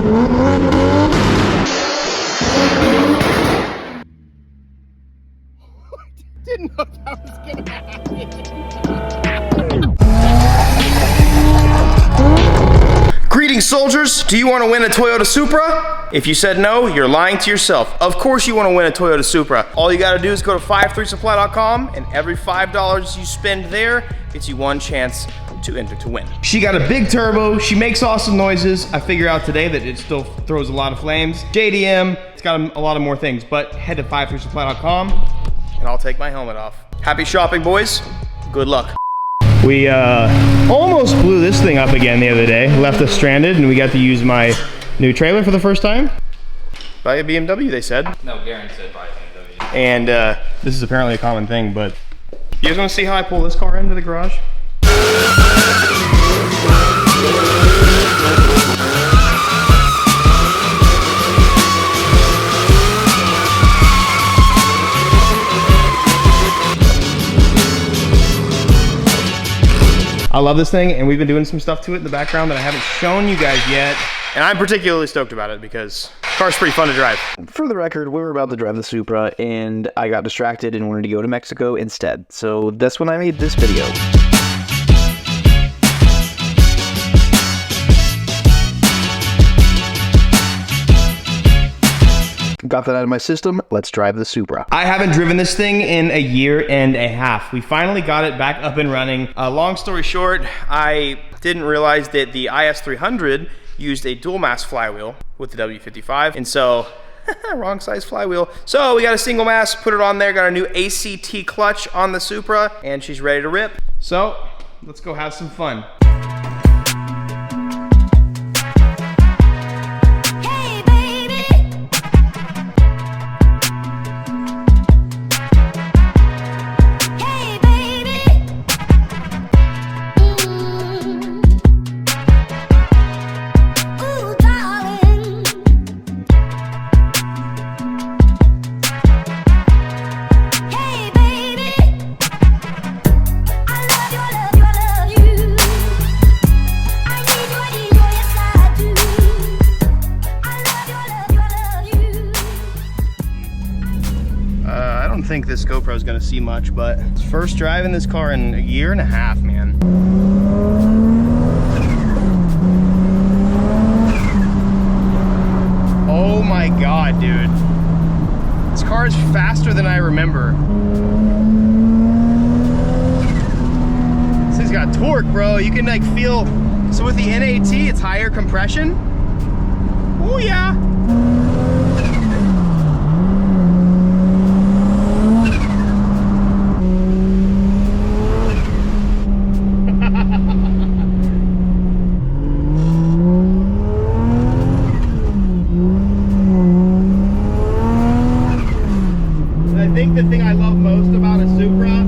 Didn't know that was gonna happen. Greetings, soldiers. Do you want to win a Toyota Supra? If you said no, you're lying to yourself. Of course you want to win a Toyota Supra. All you gotta do is go to 53supply.com, and every $5 you spend there gets you one chance to enter to win. She got a big turbo. She makes awesome noises. I figure out today that it still throws a lot of flames. JDM, it's got a lot of more things, but head to 53supply.com and I'll take my helmet off. Happy shopping, boys. Good luck. We almost blew this thing up again the other day. Left us stranded, and we got to use my new trailer for the first time. Buy a BMW, they said. No, Garen said buy a BMW. And this is apparently a common thing, but you guys want to see how I pull this car into the garage? I love this thing, and we've been doing some stuff to it in the background that I haven't shown you guys yet. And I'm particularly stoked about it because the car's pretty fun to drive. For the record, we were about to drive the Supra, and I got distracted and wanted to go to Mexico instead. So that's when I made this video. Got that out of my system, let's drive the Supra. I haven't driven this thing in a year and a half. We finally got it back up and running. Long story short, I didn't realize that the IS300 used a dual mass flywheel with the W55, and so, wrong size flywheel. So we got a single mass, put it on there, got a new ACT clutch on the Supra, and she's ready to rip. So, let's go have some fun. I don't think this GoPro is gonna see much, but it's first driving this car in a year and a half, man. Oh my God, dude. This car is faster than I remember. This thing's got torque, bro. You can like feel, so with the NAT, it's higher compression. Oh yeah. The thing I love most about a Supra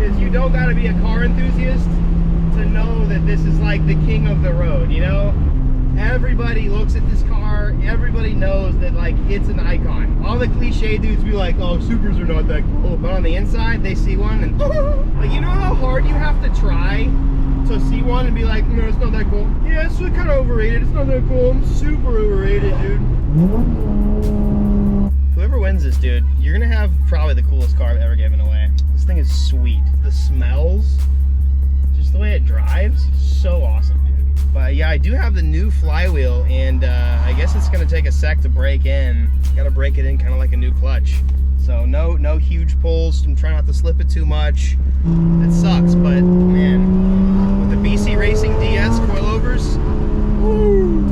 is you don't gotta be a car enthusiast to know that this is like the king of the road, you know? Everybody looks at this car, everybody knows that like it's an icon. All the cliche dudes be like, oh, Supras are not that cool, but on the inside they see one and like, you know how hard you have to try to see one and be like, no, it's not that cool. Yeah, it's kind of overrated, it's not that cool, I'm super overrated, dude. Whoever wins this, dude, you're gonna have probably the coolest car I've ever given away. This thing is sweet. The smells, just the way it drives, so awesome, dude. But yeah, I do have the new flywheel, and I guess it's gonna take a sec to break in. Gotta break it in kind of like a new clutch. So no huge pulls. I'm trying not to slip it too much. It sucks, but man, with the BC Racing DS coilovers, woo.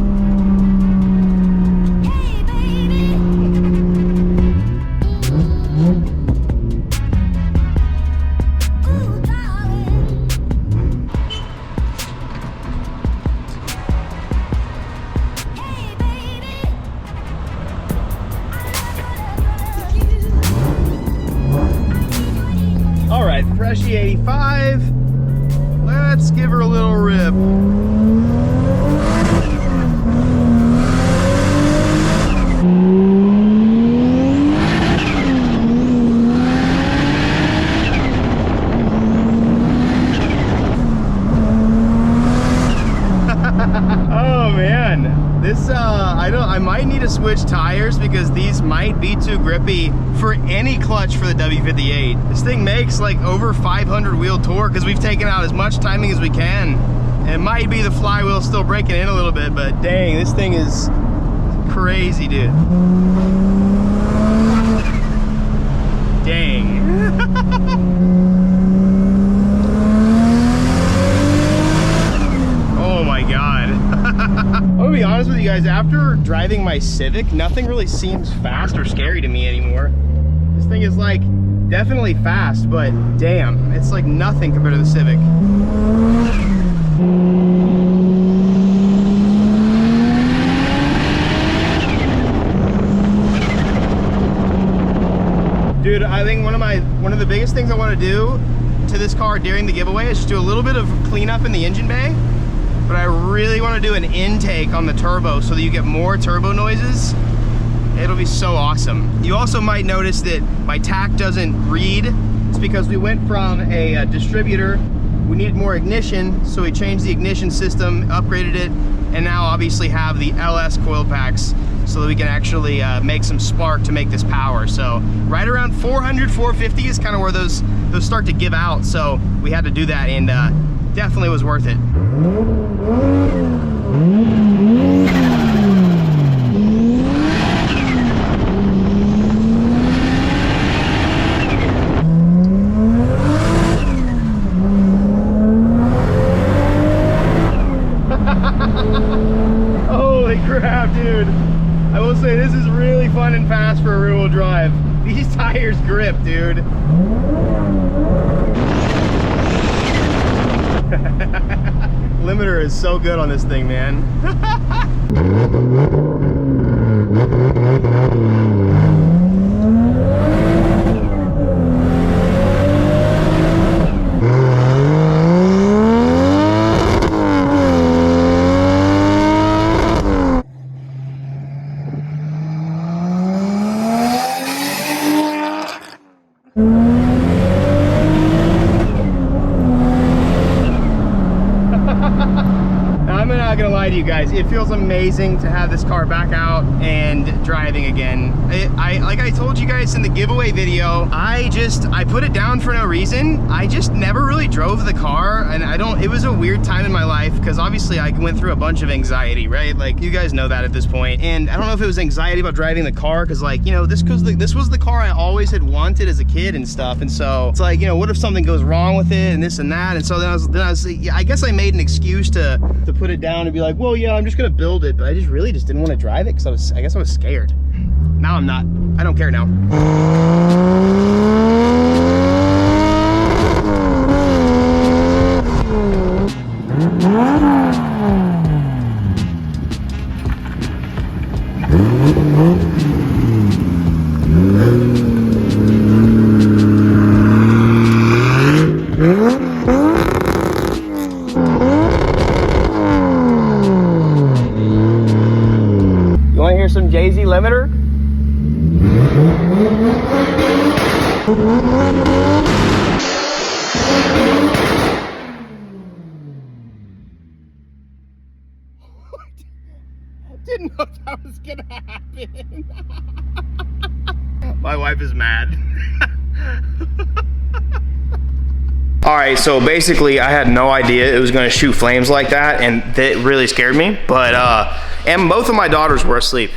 All right, Freshie 85. Let's give her a little rip. Oh man, this I might need to switch tires because these might be too grippy for any clutch for the W58. This thing makes like over 500 wheel torque because we've taken out as much timing as we can. And it might be the flywheel still breaking in a little bit, but dang, this thing is crazy, dude. Dang. Oh my God. I'm gonna be honest with you guys, after driving my Civic, nothing really seems fast or scary to me anymore. This thing is like definitely fast, but damn, it's like nothing compared to the Civic. Dude, I think one of the biggest things I want to do to this car during the giveaway is just do a little bit of cleanup in the engine bay. But I really want to do an intake on the turbo so that you get more turbo noises. It'll be so awesome. You also might notice that my tach doesn't read. It's because we went from a distributor. We needed more ignition, so we changed the ignition system, upgraded it, and now obviously have the LS coil packs so that we can actually make some spark to make this power. So right around 400, 450 is kind of where those start to give out. So we had to do that, and definitely was worth it. Holy crap, dude. I will say this is really fun and fast for a rear-wheel drive. These tires grip, dude. Limiter is so good on this thing, man. I'm not gonna lie to you guys, it feels amazing to have this car back out and driving again. Like I told you guys in the giveaway video, I put it down for no reason. I just never really drove the car, and it was a weird time in my life because obviously I went through a bunch of anxiety, right? Like you guys know that at this point. And I don't know if it was anxiety about driving the car because, like, you know, this was the car I always had wanted as a kid and stuff. And so it's like, you know, what if something goes wrong with it and this and that? And so I guess I made an excuse to put it down and be like, well, yeah, I'm just gonna build it, but I really didn't want to drive it because I guess I was scared. Now I'm not. I don't care now. You want to hear some Jay-Z limiter? Didn't know that was gonna happen. My wife is mad. All right, so basically I had no idea it was gonna shoot flames like that, and that really scared me. But and both of my daughters were asleep.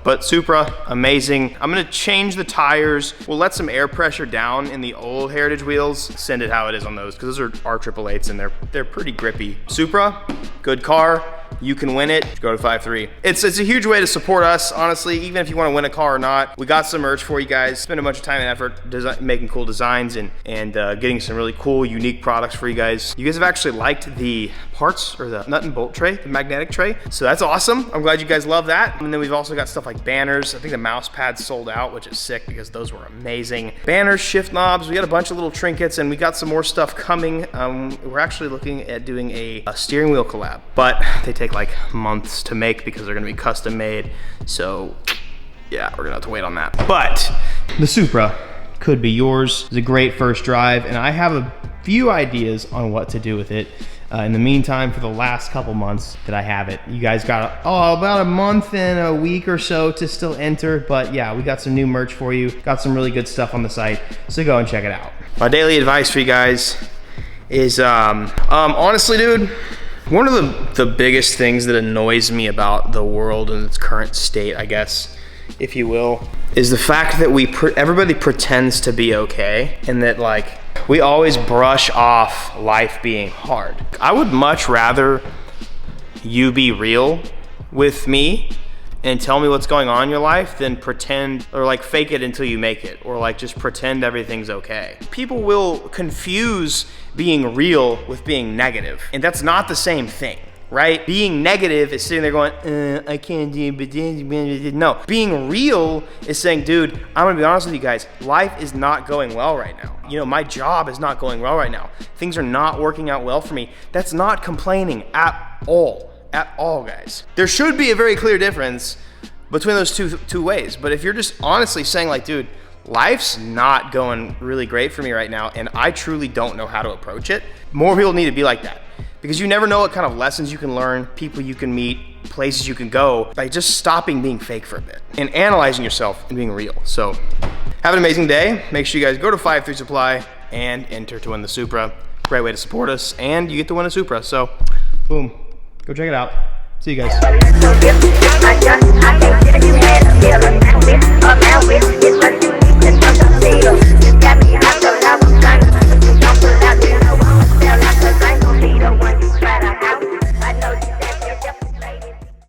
But Supra, amazing. I'm gonna change the tires. We'll let some air pressure down in the old Heritage wheels, send it how it is on those, because those are R888s and they're pretty grippy. Supra, good car. You can win it, go to 5.3. It's a huge way to support us, honestly, even if you want to win a car or not. We got some merch for you guys. Spend a bunch of time and effort making cool designs and getting some really cool, unique products for you guys. You guys have actually liked the parts or the nut and bolt tray, the magnetic tray. So that's awesome. I'm glad you guys love that. And then we've also got stuff like banners. I think the mouse pads sold out, which is sick because those were amazing. Banners, shift knobs, we got a bunch of little trinkets, and we got some more stuff coming. We're actually looking at doing a steering wheel collab, but they take like months to make because they're gonna be custom made. So yeah, we're gonna have to wait on that. But the Supra could be yours. It's a great first drive, and I have a few ideas on what to do with it. In the meantime, for the last couple months that I have it, you guys got about a month and a week or so to still enter. But yeah, we got some new merch for you. Got some really good stuff on the site, so go and check it out. My daily advice for you guys is, honestly, dude, one of the biggest things that annoys me about the world in its current state, I guess, if you will, is the fact that everybody pretends to be okay, and that like we always brush off life being hard. I would much rather you be real with me and tell me what's going on in your life than pretend or like fake it until you make it, or like just pretend everything's okay. People will confuse being real with being negative, and that's not the same thing, right? Being negative is sitting there going, I can't do it. No, being real is saying, dude, I'm gonna be honest with you guys, life is not going well right now. You know, my job is not going well right now. Things are not working out well for me. That's not complaining at all. At all, guys. There should be a very clear difference between those two ways. But if you're just honestly saying like, dude, life's not going really great for me right now, and I truly don't know how to approach it, more people need to be like that. Because you never know what kind of lessons you can learn, people you can meet, places you can go by just stopping being fake for a bit and analyzing yourself and being real. So have an amazing day. Make sure you guys go to 53 Supply and enter to win the Supra. Great way to support us, and you get to win a Supra. So boom. Go check it out. See you guys.